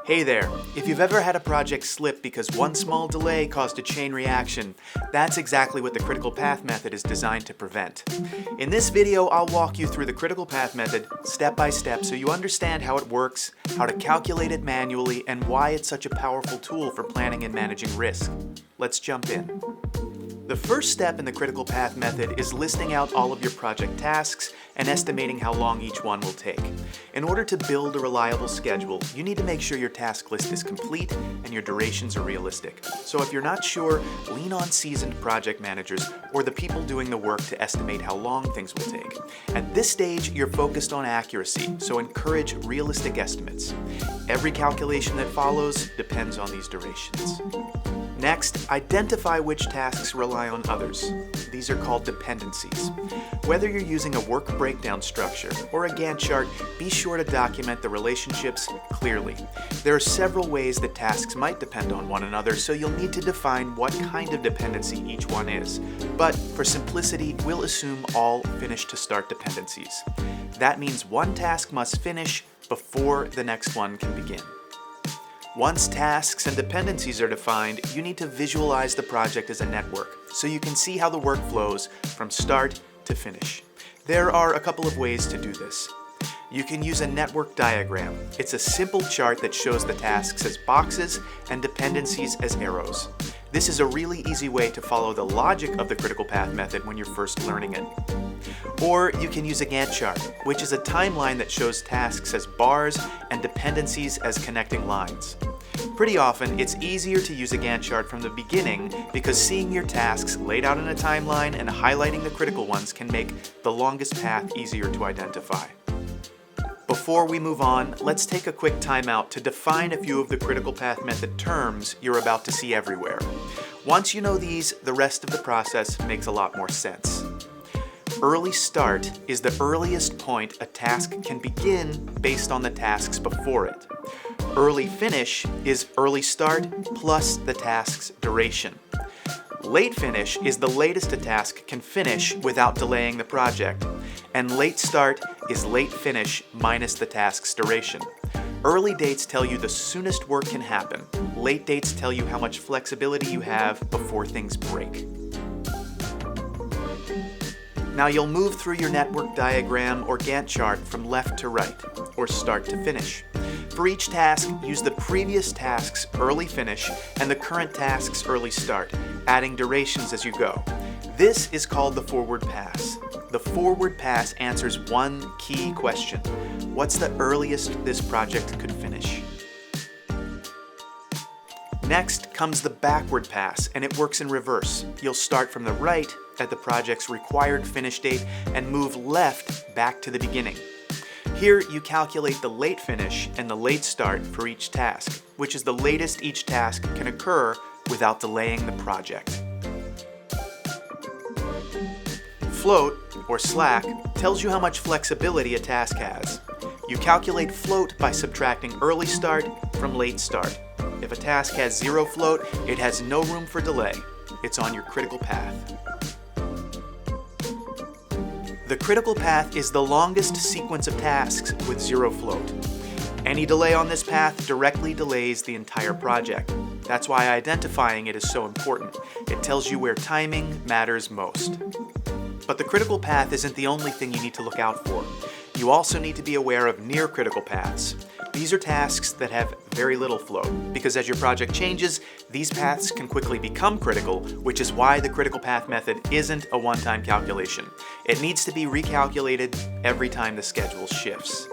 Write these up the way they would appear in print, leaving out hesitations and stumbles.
Hey there, if you've ever had a project slip because one small delay caused a chain reaction, that's exactly what the critical path method is designed to prevent. In this video, I'll walk you through the critical path method step by step so you understand how it works, how to calculate it manually, and why it's such a powerful tool for planning and managing risk. Let's jump in. The first step in the critical path method is listing out all of your project tasks and estimating how long each one will take. In order to build a reliable schedule, you need to make sure your task list is complete and your durations are realistic. So if you're not sure, lean on seasoned project managers or the people doing the work to estimate how long things will take. At this stage, you're focused on accuracy, so encourage realistic estimates. Every calculation that follows depends on these durations. Next, identify which tasks rely on others. These are called dependencies. Whether you're using a work breakdown structure or a Gantt chart, be sure to document the relationships clearly. There are several ways that tasks might depend on one another, so you'll need to define what kind of dependency each one is. But for simplicity, we'll assume all finish to start dependencies. That means one task must finish before the next one can begin. Once tasks and dependencies are defined, you need to visualize the project as a network so you can see how the work flows from start to finish. There are a couple of ways to do this. You can use a network diagram. It's a simple chart that shows the tasks as boxes and dependencies as arrows. This is a really easy way to follow the logic of the critical path method when you're first learning it. Or you can use a Gantt chart, which is a timeline that shows tasks as bars and dependencies as connecting lines. Pretty often, it's easier to use a Gantt chart from the beginning because seeing your tasks laid out in a timeline and highlighting the critical ones can make the longest path easier to identify. Before we move on, let's take a quick timeout to define a few of the critical path method terms you're about to see everywhere. Once you know these, the rest of the process makes a lot more sense. Early start is the earliest point a task can begin based on the tasks before it. Early finish is early start plus the task's duration. Late finish is the latest a task can finish without delaying the project. And late start is late finish minus the task's duration. Early dates tell you the soonest work can happen. Late dates tell you how much flexibility you have before things break. Now you'll move through your network diagram or Gantt chart from left to right, or start to finish. For each task, use the previous task's early finish and the current task's early start, adding durations as you go. This is called the forward pass. The forward pass answers one key question: what's the earliest this project could finish? Next comes the backward pass, and it works in reverse. You'll start from the right at the project's required finish date and move left back to the beginning. Here you calculate the late finish and the late start for each task, which is the latest each task can occur without delaying the project. Float, or slack, tells you how much flexibility a task has. You calculate float by subtracting early start from late start. If a task has zero float, it has no room for delay. It's on your critical path. The critical path is the longest sequence of tasks with zero float. Any delay on this path directly delays the entire project. That's why identifying it is so important. It tells you where timing matters most. But the critical path isn't the only thing you need to look out for. You also need to be aware of near critical paths. These are tasks that have very little float, because as your project changes, these paths can quickly become critical, which is why the critical path method isn't a one-time calculation. It needs to be recalculated every time the schedule shifts.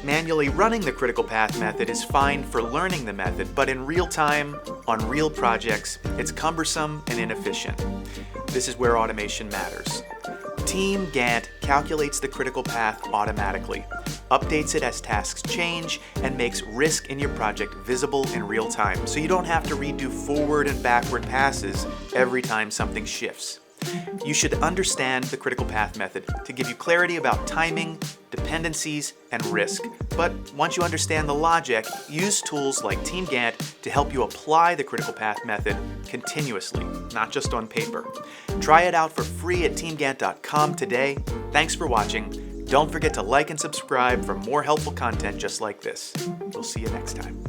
Manually running the critical path method is fine for learning the method, but in real time, on real projects, it's cumbersome and inefficient. This is where automation matters. TeamGantt calculates the critical path automatically, updates it as tasks change, and makes risk in your project visible in real time, so you don't have to redo forward and backward passes every time something shifts. You should understand the critical path method to give you clarity about timing, dependencies, and risk. But once you understand the logic, use tools like TeamGantt to help you apply the critical path method continuously, not just on paper. Try it out for free at teamgantt.com today. Thanks for watching. Don't forget to like and subscribe for more helpful content just like this. We'll see you next time.